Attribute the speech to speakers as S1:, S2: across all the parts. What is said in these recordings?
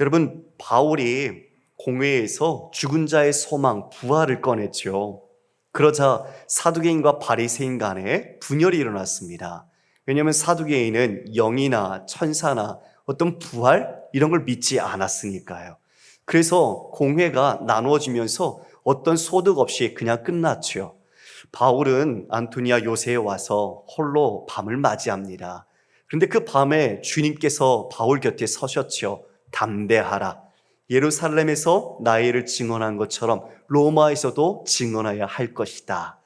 S1: 여러분, 바울이 공회에서 죽은 자의 소망, 부활을 꺼냈죠. 그러자 사두개인과 바리새인 간에 분열이 일어났습니다. 왜냐하면 사두개인은 영이나 천사나 어떤 부활 이런 걸 믿지 않았으니까요. 그래서 공회가 나누어지면서 어떤 소득 없이 그냥 끝났죠. 바울은 안토니아 요새에 와서 홀로 밤을 맞이합니다. 그런데 그 밤에 주님께서 바울 곁에 서셨죠. 담대하라. 예루살렘에서 나의 일을 증언한 것처럼 로마에서도 증언해야 할 것이다.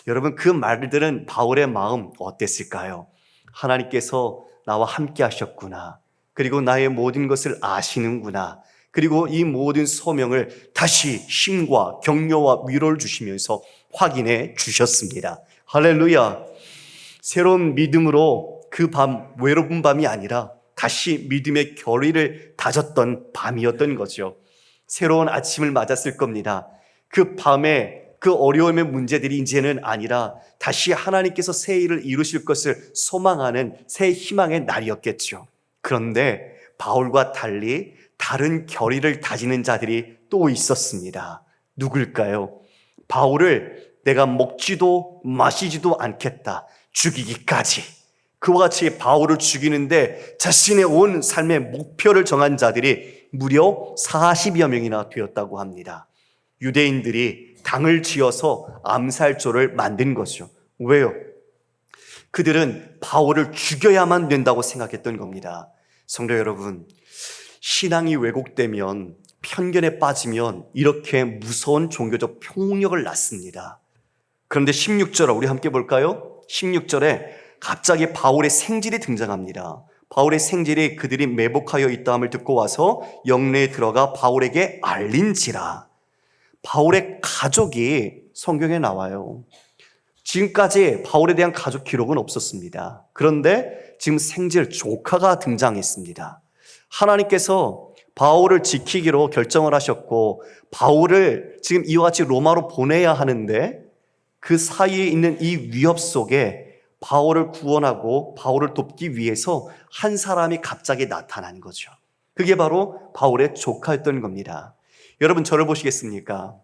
S1: 여러분, 그 말들은 바울의 마음 어땠을까요? 하나님께서 나와 함께 하셨구나. 그리고 나의 모든 것을 아시는구나. 그리고 이 모든 소명을 다시 힘과 격려와 위로를 주시면서 확인해 주셨습니다. 할렐루야. 새로운 믿음으로 그 밤, 외로운 밤이 아니라 다시 믿음의 결의를 다졌던 밤이었던 거죠. 새로운 아침을 맞았을 겁니다. 그 밤에 그 어려움의 문제들이 이제는 아니라 다시 하나님께서 새 일을 이루실 것을 소망하는 새 희망의 날이었겠죠. 그런데 바울과 달리 다른 결의를 다지는 자들이 또 있었습니다. 누굴까요? 바울을 내가 먹지도 마시지도 않겠다, 죽이기까지. 그와 같이 바울을 죽이는데 자신의 온 삶의 목표를 정한 자들이 무려 40여 명이나 되었다고 합니다. 유대인들이 당을 지어서 암살조를 만든 거죠. 왜요? 그들은 바울을 죽여야만 된다고 생각했던 겁니다. 성도 여러분, 신앙이 왜곡되면, 편견에 빠지면 이렇게 무서운 종교적 폭력을 낳습니다. 그런데 16절 우리 함께 볼까요? 16절에 갑자기 바울의 생질이 등장합니다. 바울의 생질이 그들이 매복하여 있다함을 듣고 와서 영내에 들어가 바울에게 알린지라. 바울의 가족이 성경에 나와요. 지금까지 바울에 대한 가족 기록은 없었습니다. 그런데 지금 생질 조카가 등장했습니다. 하나님께서 바울을 지키기로 결정을 하셨고 바울을 지금 이와 같이 로마로 보내야 하는데 그 사이에 있는 이 위협 속에 바울을 구원하고 바울을 돕기 위해서 한 사람이 갑자기 나타난 거죠. 그게 바로 바울의 조카였던 겁니다. 여러분, 저를 보시겠습니까?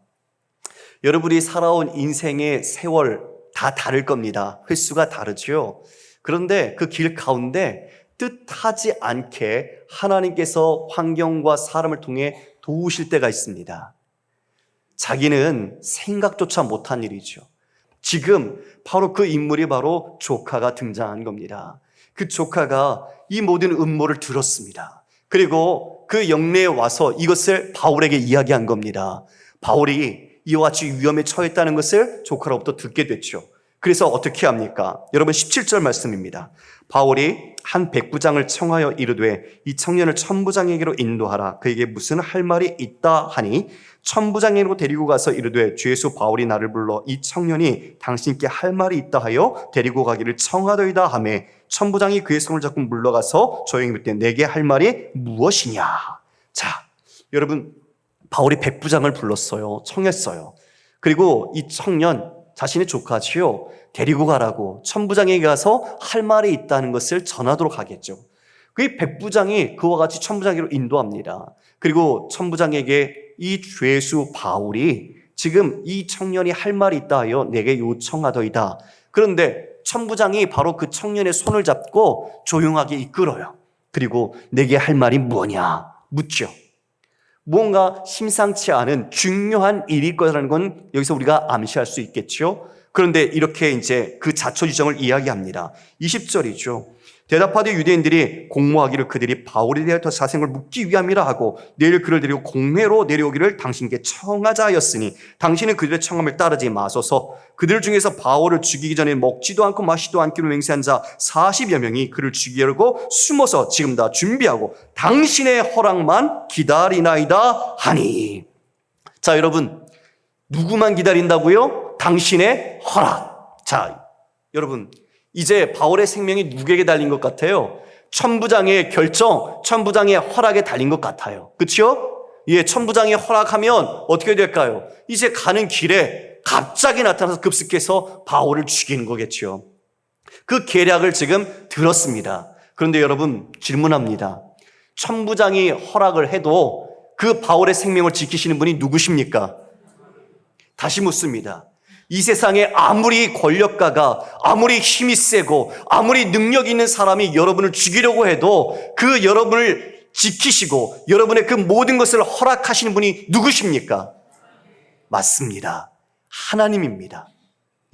S1: 여러분이 살아온 인생의 세월 다 다를 겁니다. 횟수가 다르죠. 그런데 그 길 가운데 뜻하지 않게 하나님께서 환경과 사람을 통해 도우실 때가 있습니다. 자기는 생각조차 못한 일이죠. 지금 바로 그 인물이 바로 조카가 등장한 겁니다. 그 조카가 이 모든 음모를 들었습니다. 그리고 그 영내에 와서 이것을 바울에게 이야기한 겁니다. 바울이 이와 같이 위험에 처했다는 것을 조카로부터 듣게 됐죠. 그래서 어떻게 합니까? 여러분, 17절 말씀입니다. 바울이 한 백부장을 청하여 이르되 이 청년을 천부장에게로 인도하라. 그에게 무슨 할 말이 있다 하니 천부장에게로 데리고 가서 이르되 주 예수 바울이 나를 불러 이 청년이 당신께 할 말이 있다 하여 데리고 가기를 청하더이다 하매 천부장이 그의 손을 잡고 물러가서 조용히 묻되 내게 할 말이 무엇이냐. 자, 여러분, 바울이 백부장을 불렀어요. 청했어요. 그리고 이 청년, 자신의 조카지요, 데리고 가라고 천부장에게 가서 할 말이 있다는 것을 전하도록 하겠죠. 그 백부장이 그와 같이 천부장에게로 인도합니다. 그리고 천부장에게 이 죄수 바울이 지금 이 청년이 할 말이 있다 하여 내게 요청하더이다. 그런데 천부장이 바로 그 청년의 손을 잡고 조용하게 이끌어요. 그리고 내게 할 말이 뭐냐 묻죠. 뭔가 심상치 않은 중요한 일일 거라는 건 여기서 우리가 암시할 수 있겠죠. 그런데 이렇게 이제 그 자초지정을 이야기합니다. 20절이죠. 대답하되 유대인들이 공모하기를 그들이 바울에 대하여 더 자세한 걸 묻기 위함이라 하고 내일 그를 데리고 공회로 내려오기를 당신께 청하자 하였으니 당신은 그들의 청함을 따르지 마소서. 그들 중에서 바울을 죽이기 전에 먹지도 않고 마시지도 않기로 맹세한 자 40여 명이 그를 죽이려고 숨어서 지금 다 준비하고 당신의 허락만 기다리나이다 하니. 자, 여러분, 누구만 기다린다고요? 당신의 허락. 자, 여러분, 이제 바울의 생명이 누구에게 달린 것 같아요? 천부장의 결정, 천부장의 허락에 달린 것 같아요. 그렇죠? 예, 천부장이 허락하면 어떻게 될까요? 이제 가는 길에 갑자기 나타나서 급습해서 바울을 죽이는 거겠죠. 그 계략을 지금 들었습니다. 그런데 여러분, 질문합니다. 천부장이 허락을 해도 그 바울의 생명을 지키시는 분이 누구십니까? 다시 묻습니다. 이 세상에 아무리 권력가가, 아무리 힘이 세고, 아무리 능력 있는 사람이 여러분을 죽이려고 해도 그 여러분을 지키시고 여러분의 그 모든 것을 허락하시는 분이 누구십니까? 맞습니다. 하나님입니다.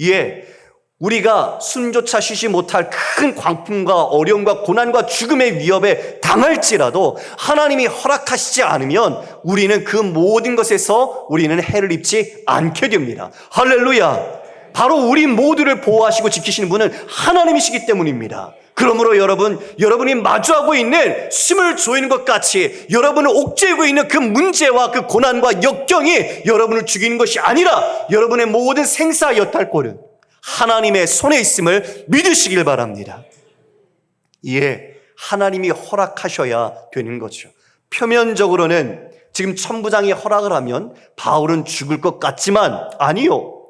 S1: 예, 우리가 숨조차 쉬지 못할 큰 광풍과 어려움과 고난과 죽음의 위협에 당할지라도 하나님이 허락하시지 않으면 우리는 그 모든 것에서 우리는 해를 입지 않게 됩니다. 할렐루야! 바로 우리 모두를 보호하시고 지키시는 분은 하나님이시기 때문입니다. 그러므로 여러분이 마주하고 있는 숨을 조이는 것 같이 여러분을 옥죄고 있는 그 문제와 그 고난과 역경이 여러분을 죽이는 것이 아니라 여러분의 모든 생사 여탈골은 하나님의 손에 있음을 믿으시길 바랍니다. 예, 하나님이 허락하셔야 되는 거죠. 표면적으로는 지금 천부장이 허락을 하면 바울은 죽을 것 같지만 아니요.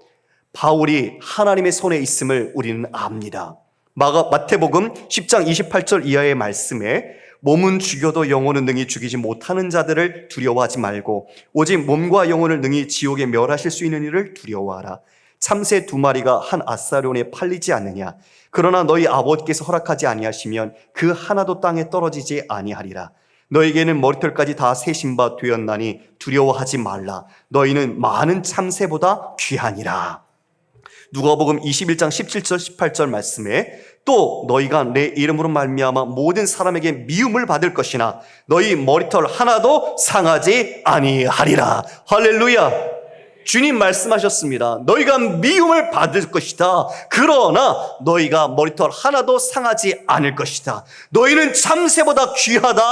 S1: 바울이 하나님의 손에 있음을 우리는 압니다. 마태복음 10장 28절 이하의 말씀에 몸은 죽여도 영혼은 능히 죽이지 못하는 자들을 두려워하지 말고 오직 몸과 영혼을 능히 지옥에 멸하실 수 있는 이를 두려워하라. 참새 2마리가 한 앗사론에 팔리지 않느냐. 그러나 너희 아버지께서 허락하지 아니하시면 그 하나도 땅에 떨어지지 아니하리라. 너에게는 머리털까지 다 세신 바 되었나니 두려워하지 말라. 너희는 많은 참새보다 귀하니라. 누가복음 21장 17절 18절 말씀에 또 너희가 내 이름으로 말미암아 모든 사람에게 미움을 받을 것이나 너희 머리털 하나도 상하지 아니하리라. 할렐루야. 주님 말씀하셨습니다. 너희가 미움을 받을 것이다. 그러나 너희가 머리털 하나도 상하지 않을 것이다. 너희는 참새보다 귀하다.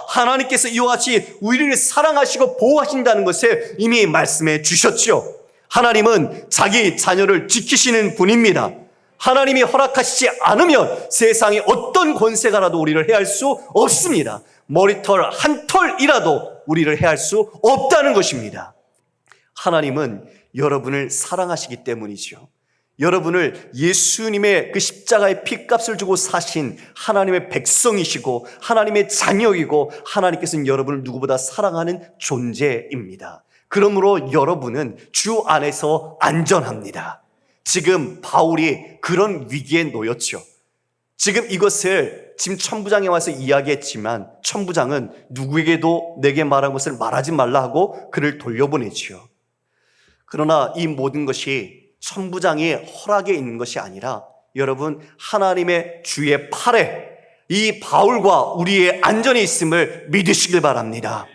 S1: 하나님께서 이와 같이 우리를 사랑하시고 보호하신다는 것을 이미 말씀해 주셨죠. 하나님은 자기 자녀를 지키시는 분입니다. 하나님이 허락하시지 않으면 세상에 어떤 권세가라도 우리를 해할 수 없습니다. 머리털 한 털이라도 우리를 해할 수 없다는 것입니다. 하나님은 여러분을 사랑하시기 때문이죠. 여러분을 예수님의 그 십자가의 피값을 주고 사신 하나님의 백성이시고 하나님의 자녀이고 하나님께서는 여러분을 누구보다 사랑하는 존재입니다. 그러므로 여러분은 주 안에서 안전합니다. 지금 바울이 그런 위기에 놓였죠. 지금 이것을 지금 천부장에 와서 이야기했지만 천부장은 누구에게도 내게 말한 것을 말하지 말라 하고 그를 돌려보내지요. 그러나 이 모든 것이 천부장의 허락에 있는 것이 아니라 여러분 하나님의 주의 팔에 이 바울과 우리의 안전이 있음을 믿으시길 바랍니다.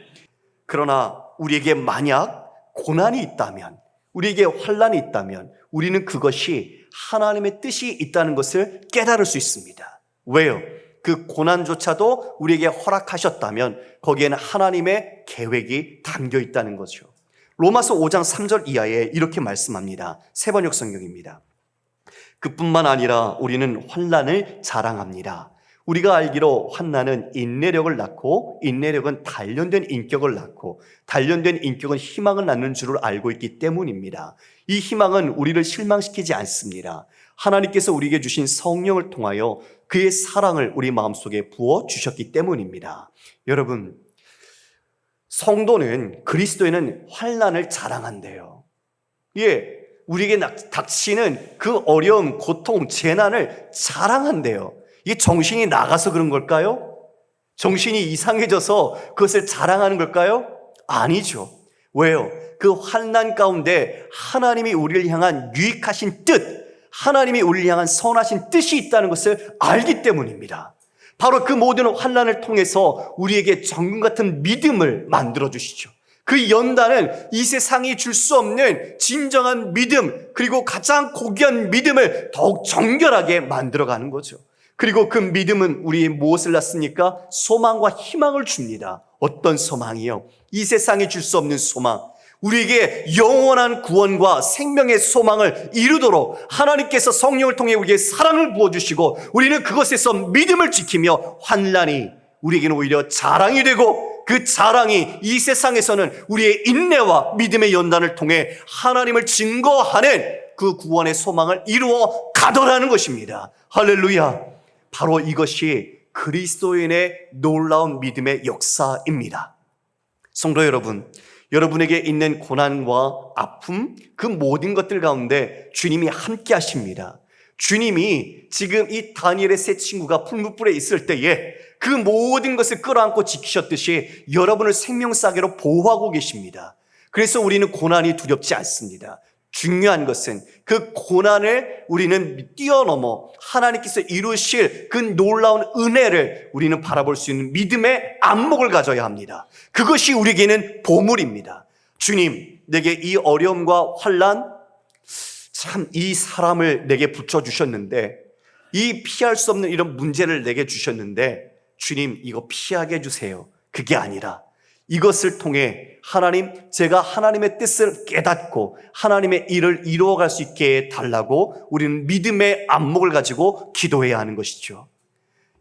S1: 그러나 우리에게 만약 고난이 있다면, 우리에게 환난이 있다면 우리는 그것이 하나님의 뜻이 있다는 것을 깨달을 수 있습니다. 왜요? 그 고난조차도 우리에게 허락하셨다면 거기에는 하나님의 계획이 담겨 있다는 거죠. 로마서 5장 3절 이하에 이렇게 말씀합니다. 세번역 성경입니다. 그뿐만 아니라 우리는 환난을 자랑합니다. 우리가 알기로 환난은 인내력을 낳고 인내력은 단련된 인격을 낳고 단련된 인격은 희망을 낳는 줄을 알고 있기 때문입니다. 이 희망은 우리를 실망시키지 않습니다. 하나님께서 우리에게 주신 성령을 통하여 그의 사랑을 우리 마음속에 부어주셨기 때문입니다. 여러분, 성도는 그리스도에는 환난을 자랑한대요. 예, 우리에게 닥치는 그 어려움, 고통, 재난을 자랑한대요. 이게 정신이 나가서 그런 걸까요? 정신이 이상해져서 그것을 자랑하는 걸까요? 아니죠. 왜요? 그 환난 가운데 하나님이 우리를 향한 유익하신 뜻, 하나님이 우리를 향한 선하신 뜻이 있다는 것을 알기 때문입니다. 바로 그 모든 환난을 통해서 우리에게 정금 같은 믿음을 만들어 주시죠. 그 연단은 이 세상이 줄 수 없는 진정한 믿음, 그리고 가장 고귀한 믿음을 더욱 정결하게 만들어가는 거죠. 그리고 그 믿음은 우리의 무엇을 낳습니까? 소망과 희망을 줍니다. 어떤 소망이요? 이 세상이 줄 수 없는 소망, 우리에게 영원한 구원과 생명의 소망을 이루도록 하나님께서 성령을 통해 우리에게 사랑을 부어주시고 우리는 그것에서 믿음을 지키며 환난이 우리에게는 오히려 자랑이 되고 그 자랑이 이 세상에서는 우리의 인내와 믿음의 연단을 통해 하나님을 증거하는 그 구원의 소망을 이루어 가더라는 것입니다. 할렐루야. 바로 이것이 그리스도인의 놀라운 믿음의 역사입니다. 성도 여러분, 여러분에게 있는 고난과 아픔, 그 모든 것들 가운데 주님이 함께 하십니다. 주님이 지금 이 다니엘의 세 친구가 풀무불에 있을 때에 그 모든 것을 끌어안고 지키셨듯이 여러분을 생명싸개로 보호하고 계십니다. 그래서 우리는 고난이 두렵지 않습니다. 중요한 것은 그 고난을 우리는 뛰어넘어 하나님께서 이루실 그 놀라운 은혜를 우리는 바라볼 수 있는 믿음의 안목을 가져야 합니다. 그것이 우리에게는 보물입니다. 주님, 내게 이 어려움과 환난, 참 이 사람을 내게 붙여주셨는데, 이 피할 수 없는 이런 문제를 내게 주셨는데 주님, 이거 피하게 해주세요. 그게 아니라 이것을 통해 하나님, 제가 하나님의 뜻을 깨닫고 하나님의 일을 이루어갈 수 있게 해달라고 우리는 믿음의 안목을 가지고 기도해야 하는 것이죠.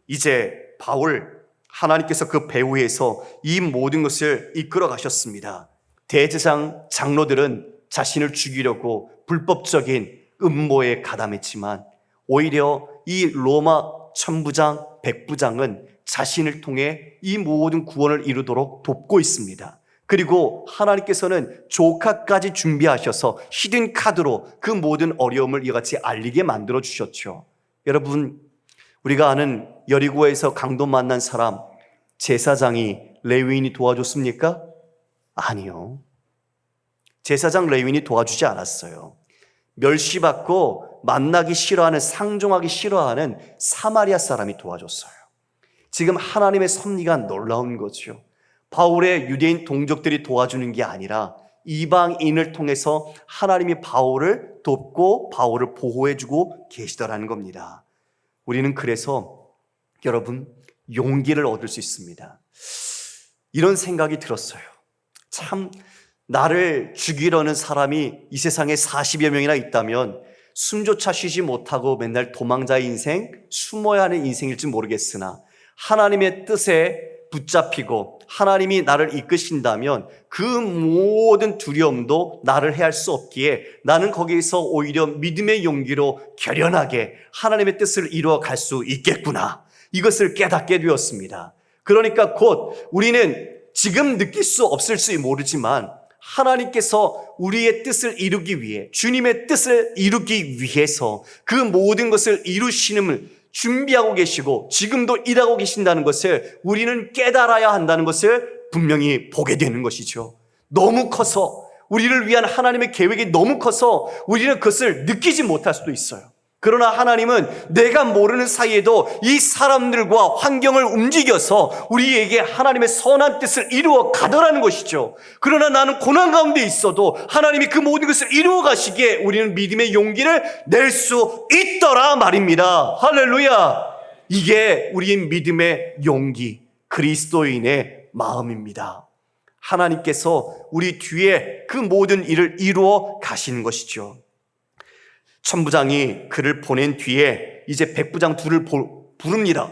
S1: 이제 바울, 하나님께서 그 배후에서 이 모든 것을 이끌어 가셨습니다. 대제사장 장로들은 자신을 죽이려고 불법적인 음모에 가담했지만 오히려 이 로마 천부장, 백부장은 자신을 통해 이 모든 구원을 이루도록 돕고 있습니다. 그리고 하나님께서는 조카까지 준비하셔서 히든 카드로 그 모든 어려움을 이같이 알리게 만들어 주셨죠. 여러분, 우리가 아는 여리고에서 강도 만난 사람, 제사장이 레위인이 도와줬습니까? 아니요. 제사장 레위인이 도와주지 않았어요. 멸시받고 만나기 싫어하는, 상종하기 싫어하는 사마리아 사람이 도와줬어요. 지금 하나님의 섭리가 놀라운 거죠. 바울의 유대인 동족들이 도와주는 게 아니라 이방인을 통해서 하나님이 바울을 돕고 바울을 보호해주고 계시더라는 겁니다. 우리는 그래서 여러분, 용기를 얻을 수 있습니다. 이런 생각이 들었어요. 참, 나를 죽이려는 사람이 이 세상에 40여 명이나 있다면 숨조차 쉬지 못하고 맨날 도망자의 인생, 숨어야 하는 인생일지 모르겠으나 하나님의 뜻에 붙잡히고 하나님이 나를 이끄신다면 그 모든 두려움도 나를 해할 수 없기에 나는 거기에서 오히려 믿음의 용기로 결연하게 하나님의 뜻을 이루어 갈 수 있겠구나, 이것을 깨닫게 되었습니다. 그러니까 곧 우리는 지금 느낄 수 없을지 모르지만 하나님께서 우리의 뜻을 이루기 위해, 주님의 뜻을 이루기 위해서 그 모든 것을 이루시는 준비하고 계시고 지금도 일하고 계신다는 것을 우리는 깨달아야 한다는 것을 분명히 보게 되는 것이죠. 너무 커서, 우리를 위한 하나님의 계획이 너무 커서 우리는 그것을 느끼지 못할 수도 있어요. 그러나 하나님은 내가 모르는 사이에도 이 사람들과 환경을 움직여서 우리에게 하나님의 선한 뜻을 이루어 가더라는 것이죠. 그러나 나는 고난 가운데 있어도 하나님이 그 모든 것을 이루어 가시기에 우리는 믿음의 용기를 낼 수 있더라 말입니다. 할렐루야! 이게 우리의 믿음의 용기, 그리스도인의 마음입니다. 하나님께서 우리 뒤에 그 모든 일을 이루어 가시는 것이죠. 천부장이 그를 보낸 뒤에 이제 백부장 둘을 부릅니다.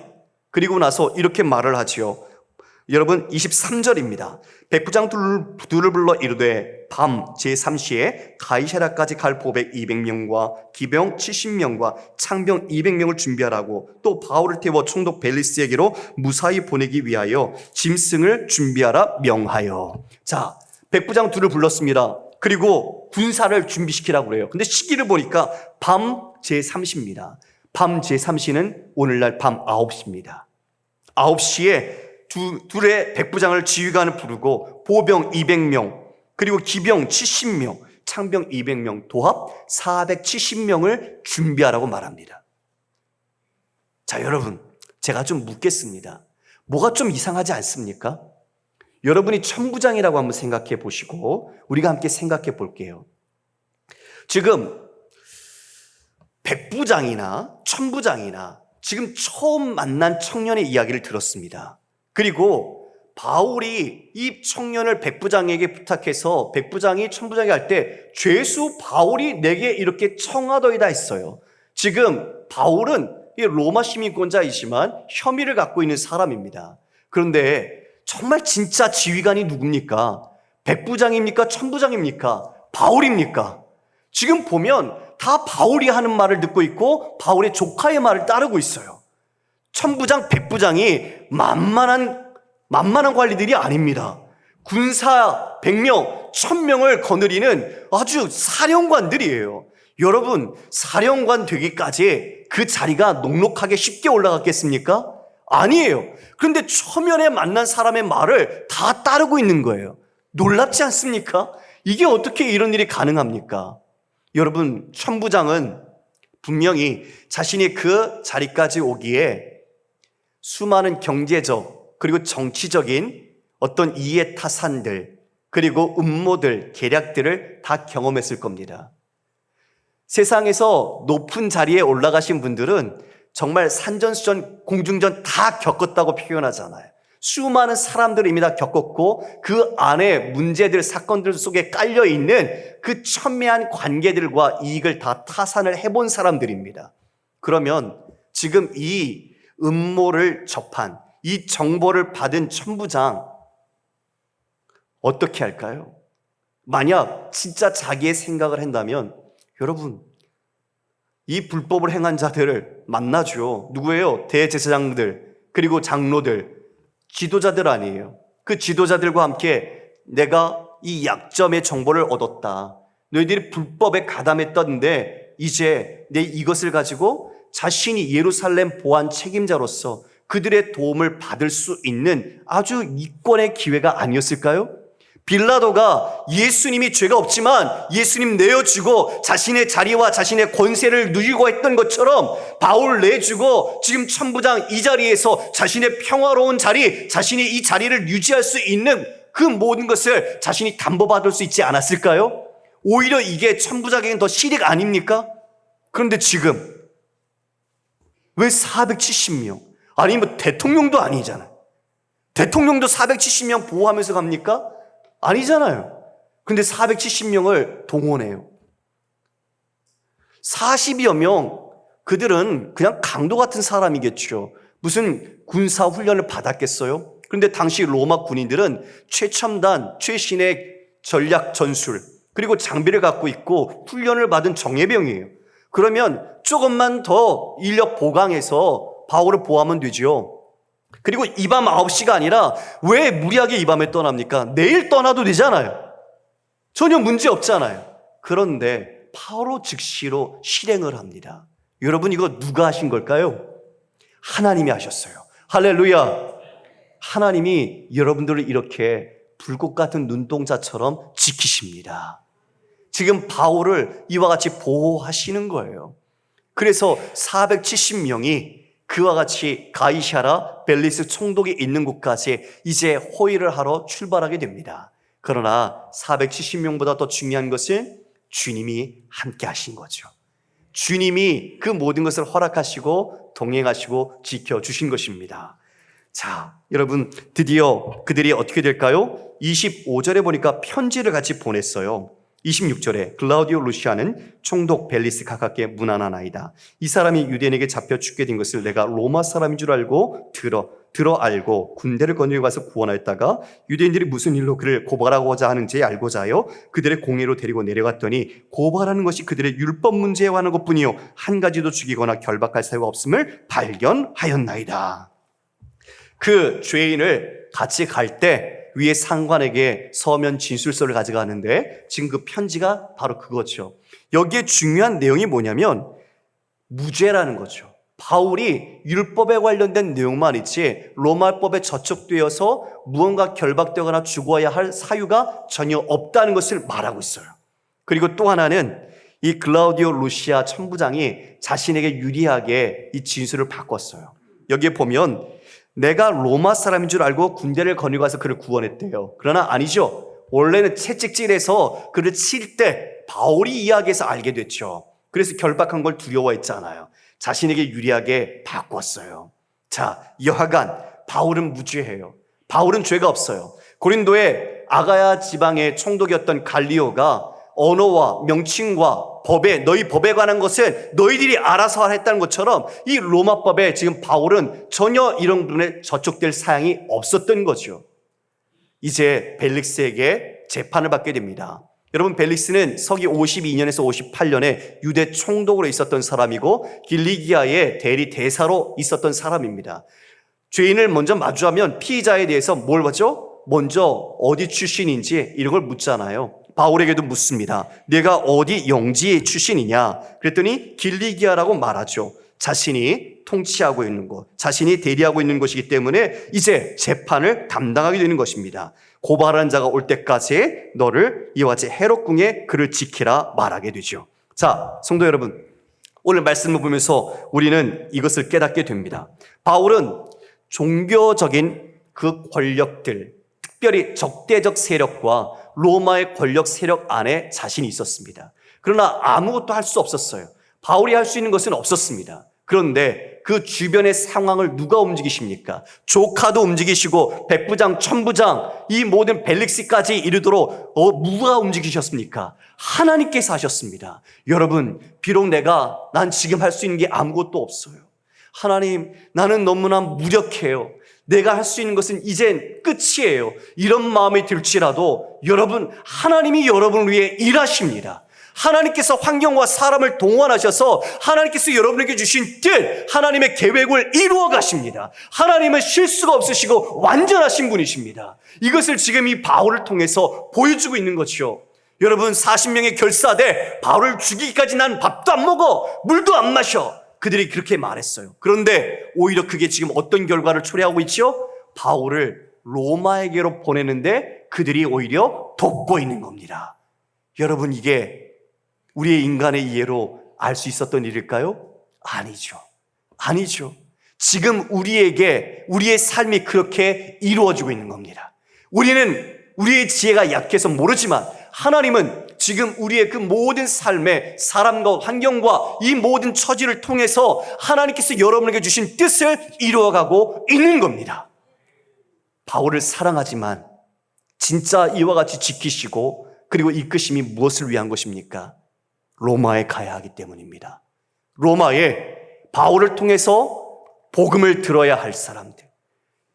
S1: 그리고 나서 이렇게 말을 하지요. 여러분, 23절입니다. 백부장 둘을 불러 이르되 밤 제3시에 가이사랴까지 갈 보백 200명과 기병 70명과 창병 200명을 준비하라고, 또 바울을 태워 총독 벨리스에게로 무사히 보내기 위하여 짐승을 준비하라 명하여. 자, 백부장 둘을 불렀습니다. 그리고 군사를 준비시키라고 그래요. 근데 시기를 보니까 밤 제3시입니다. 밤 제3시는 오늘날 밤 9시입니다. 9시에 둘의 백부장을 지휘관을 부르고 보병 200명, 그리고 기병 70명, 창병 200명, 도합 470명을 준비하라고 말합니다. 자, 여러분, 제가 좀 묻겠습니다. 뭐가 좀 이상하지 않습니까? 여러분이 천부장이라고 한번 생각해 보시고 우리가 함께 생각해 볼게요. 지금 백부장이나 천부장이나 지금 처음 만난 청년의 이야기를 들었습니다. 그리고 바울이 이 청년을 백부장에게 부탁해서 백부장이 천부장이 할 때 죄수 바울이 내게 이렇게 청하더이다 했어요. 지금 바울은 로마 시민권자이지만 혐의를 갖고 있는 사람입니다. 그런데 정말 진짜 지휘관이 누굽니까? 백부장입니까? 천부장입니까? 바울입니까? 지금 보면 다 바울이 하는 말을 듣고 있고 바울의 조카의 말을 따르고 있어요. 천부장, 백부장이 만만한 관리들이 아닙니다. 군사 100명, 1000명을 거느리는 아주 사령관들이에요. 여러분, 사령관 되기까지 그 자리가 녹록하게 쉽게 올라갔겠습니까? 아니에요. 그런데 초면에 만난 사람의 말을 다 따르고 있는 거예요. 놀랍지 않습니까? 이게 어떻게 이런 일이 가능합니까? 여러분, 천부장은 분명히 자신이 그 자리까지 오기에 수많은 경제적 그리고 정치적인 어떤 이해 타산들 그리고 음모들, 계략들을 다 경험했을 겁니다. 세상에서 높은 자리에 올라가신 분들은 정말 산전수전, 공중전 다 겪었다고 표현하잖아요. 수많은 사람들을 이미 다 겪었고 그 안에 문제들, 사건들 속에 깔려있는 그 첨예한 관계들과 이익을 다 타산을 해본 사람들입니다. 그러면 지금 이 음모를 접한, 이 정보를 받은 천부장 어떻게 할까요? 만약 진짜 자기의 생각을 한다면 여러분, 이 불법을 행한 자들을 만나죠. 누구예요? 대제사장들, 그리고 장로들, 지도자들 아니에요. 그 지도자들과 함께 내가 이 약점의 정보를 얻었다. 너희들이 불법에 가담했던데 이제 내 이것을 가지고 자신이 예루살렘 보안 책임자로서 그들의 도움을 받을 수 있는 아주 이권의 기회가 아니었을까요? 빌라도가 예수님이 죄가 없지만 예수님 내어주고 자신의 자리와 자신의 권세를 누리고 했던 것처럼 바울 내주고 지금 천부장 이 자리에서 자신의 평화로운 자리, 자신이 이 자리를 유지할 수 있는 그 모든 것을 자신이 담보받을 수 있지 않았을까요? 오히려 이게 천부장에게는 더 실익 아닙니까? 그런데 지금 왜 470명? 아니 뭐 대통령도 아니잖아요. 대통령도 470명 보호하면서 갑니까? 아니잖아요. 근데 470명을 동원해요. 40여 명, 그들은 그냥 강도 같은 사람이겠죠. 무슨 군사 훈련을 받았겠어요? 그런데 당시 로마 군인들은 최첨단, 최신의 전략 전술, 그리고 장비를 갖고 있고 훈련을 받은 정예병이에요. 그러면 조금만 더 인력 보강해서 바울을 보호하면 되죠. 그리고 이 밤 9시가 아니라 왜 무리하게 이 밤에 떠납니까? 내일 떠나도 되잖아요. 전혀 문제 없잖아요. 그런데 바로 즉시로 실행을 합니다. 여러분, 이거 누가 하신 걸까요? 하나님이 하셨어요. 할렐루야. 하나님이 여러분들을 이렇게 불꽃 같은 눈동자처럼 지키십니다. 지금 바울을 이와 같이 보호하시는 거예요. 그래서 470명이 그와 같이 가이샤라 벨리스 총독이 있는 곳까지 이제 호위를 하러 출발하게 됩니다. 그러나 470명보다 더 중요한 것은 주님이 함께 하신 거죠. 주님이 그 모든 것을 허락하시고 동행하시고 지켜주신 것입니다. 자, 여러분, 드디어 그들이 어떻게 될까요? 25절에 보니까 편지를 같이 보냈어요. 26절에 글라우디오 루시아는 총독 벨리스 가깝게 문안하나이다. 이 사람이 유대인에게 잡혀 죽게 된 것을 내가 로마 사람인 줄 알고 들어 알고 군대를 거느리고 가서 구원하였다가 유대인들이 무슨 일로 그를 고발하고자 하는지 알고자 하여 그들의 공회로 데리고 내려갔더니 고발하는 것이 그들의 율법 문제에 관한 것뿐이요 한 가지도 죽이거나 결박할 사유가 없음을 발견하였나이다. 그 죄인을 같이 갈 때 위에 상관에게 서면 진술서를 가져가는데 지금 그 편지가 바로 그거죠. 여기에 중요한 내용이 뭐냐면 무죄라는 거죠. 바울이 율법에 관련된 내용만 있지 로마법에 저촉되어서 무언가 결박되거나 죽어야 할 사유가 전혀 없다는 것을 말하고 있어요. 그리고 또 하나는 이 글라우디오 루시아 천부장이 자신에게 유리하게 이 진술을 바꿨어요. 여기에 보면 내가 로마 사람인 줄 알고 군대를 거느리고 가서 그를 구원했대요. 그러나 아니죠. 원래는 채찍질해서 그를 칠 때 바울이 이야기해서 알게 됐죠. 그래서 결박한 걸 두려워했잖아요. 자신에게 유리하게 바꿨어요. 자, 여하간 바울은 무죄해요. 바울은 죄가 없어요. 고린도의 아가야 지방의 총독이었던 갈리오가 언어와 명칭과 법에 너희 법에 관한 것은 너희들이 알아서 했다는 것처럼 이 로마법에 지금 바울은 전혀 이런 부분에 저촉될 사항이 없었던 거죠. 이제 벨릭스에게 재판을 받게 됩니다. 여러분, 벨릭스는 서기 52년에서 58년에 유대 총독으로 있었던 사람이고 길리기아의 대리 대사로 있었던 사람입니다. 죄인을 먼저 마주하면 피의자에 대해서 뭘 하죠? 먼저 어디 출신인지 이런 걸 묻잖아요. 바울에게도 묻습니다. 내가 어디 영지 출신이냐? 그랬더니 길리기아라고 말하죠. 자신이 통치하고 있는 곳, 자신이 대리하고 있는 것이기 때문에 이제 재판을 담당하게 되는 것입니다. 고발하는 자가 올 때까지 너를 이와 같이 헤롯궁에 그를 지키라 말하게 되죠. 자, 성도 여러분, 오늘 말씀을 보면서 우리는 이것을 깨닫게 됩니다. 바울은 종교적인 그 권력들, 특별히 적대적 세력과 로마의 권력 세력 안에 자신이 있었습니다. 그러나 아무것도 할 수 없었어요. 바울이 할 수 있는 것은 없었습니다. 그런데 그 주변의 상황을 누가 움직이십니까? 조카도 움직이시고 백부장, 천부장, 이 모든 벨릭스까지 이르도록 누가 움직이셨습니까? 하나님께서 하셨습니다. 여러분, 비록 난 지금 할 수 있는 게 아무것도 없어요. 하나님, 나는 너무나 무력해요. 내가 할 수 있는 것은 이젠 끝이에요. 이런 마음이 들지라도 여러분, 하나님이 여러분을 위해 일하십니다. 하나님께서 환경과 사람을 동원하셔서 하나님께서 여러분에게 주신 뜻, 하나님의 계획을 이루어 가십니다. 하나님은 실수가 없으시고 완전하신 분이십니다. 이것을 지금 이 바울을 통해서 보여주고 있는 것이요. 여러분, 40명의 결사대 바울을 죽이기까지 난 밥도 안 먹어, 물도 안 마셔. 그들이 그렇게 말했어요. 그런데 오히려 그게 지금 어떤 결과를 초래하고 있죠? 바울을 로마에게로 보내는데 그들이 오히려 돕고 있는 겁니다. 여러분, 이게 우리의 인간의 이해로 알 수 있었던 일일까요? 아니죠. 아니죠. 지금 우리의 삶이 그렇게 이루어지고 있는 겁니다. 우리는 우리의 지혜가 약해서 모르지만 하나님은 지금 우리의 그 모든 삶의 사람과 환경과 이 모든 처지를 통해서 하나님께서 여러분에게 주신 뜻을 이루어가고 있는 겁니다. 바울을 사랑하지만 진짜 이와 같이 지키시고 그리고 이끄심이 무엇을 위한 것입니까? 로마에 가야 하기 때문입니다. 로마에 바울을 통해서 복음을 들어야 할 사람들,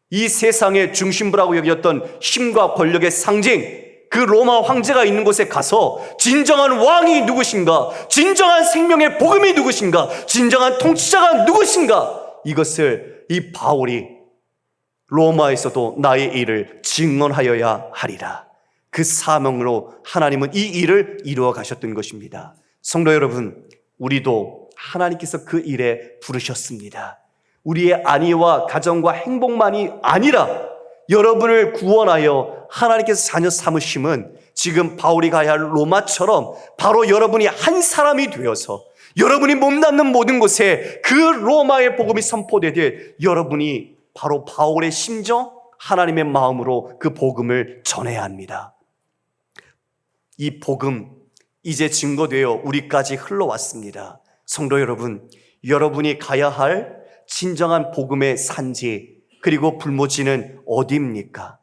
S1: 이 세상의 중심부라고 여겼던 힘과 권력의 상징, 그 로마 황제가 있는 곳에 가서 진정한 왕이 누구신가, 진정한 생명의 복음이 누구신가, 진정한 통치자가 누구신가, 이것을 이 바울이 로마에서도 나의 일을 증언하여야 하리라. 그 사명으로 하나님은 이 일을 이루어 가셨던 것입니다. 성도 여러분, 우리도 하나님께서 그 일에 부르셨습니다. 우리의 안위와 가정과 행복만이 아니라 여러분을 구원하여 하나님께서 자녀 삼으심은 지금 바울이 가야 할 로마처럼 바로 여러분이 한 사람이 되어서 여러분이 몸담는 모든 곳에 그 로마의 복음이 선포되듯 여러분이 바로 바울의 심정, 하나님의 마음으로 그 복음을 전해야 합니다. 이 복음 이제 증거되어 우리까지 흘러왔습니다. 성도 여러분, 여러분이 가야 할 진정한 복음의 산지 그리고 불모지는 어디입니까?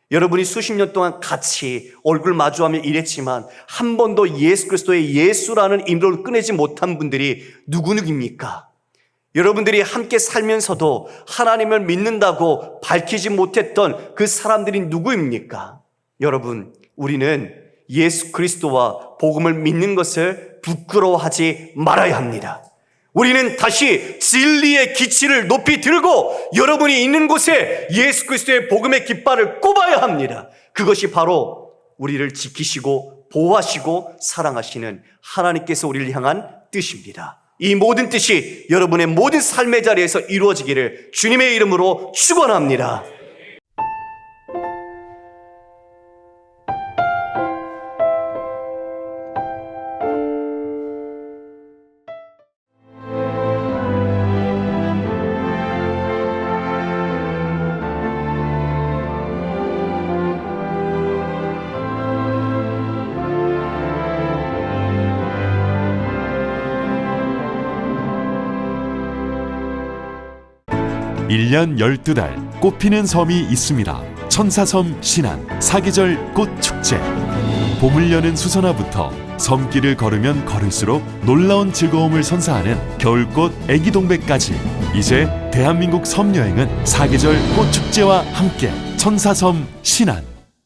S1: 여러분이 수십 년 동안 같이 얼굴 마주하며 일했지만 한 번도 예수 그리스도의 예수라는 이름을 꺼내지 못한 분들이 누구입니까? 여러분들이 함께 살면서도 하나님을 믿는다고 밝히지 못했던 그 사람들이 누구입니까? 여러분, 우리는 예수 그리스도와 복음을 믿는 것을 부끄러워하지 말아야 합니다. 우리는 다시 진리의 기치를 높이 들고 여러분이 있는 곳에 예수 그리스도의 복음의 깃발을 꼽아야 합니다. 그것이 바로 우리를 지키시고 보호하시고 사랑하시는 하나님께서 우리를 향한 뜻입니다. 이 모든 뜻이 여러분의 모든 삶의 자리에서 이루어지기를 주님의 이름으로 축원합니다.
S2: 1년 12달 꽃피는 섬이 있습니다. 천사섬 신안 사계절 꽃축제. 봄을 여는 수선화부터 섬길을 걸으면 걸을수록 놀라운 즐거움을 선사하는 겨울꽃 애기동백까지, 이제 대한민국 섬여행은 사계절 꽃축제와 함께 천사섬 신안.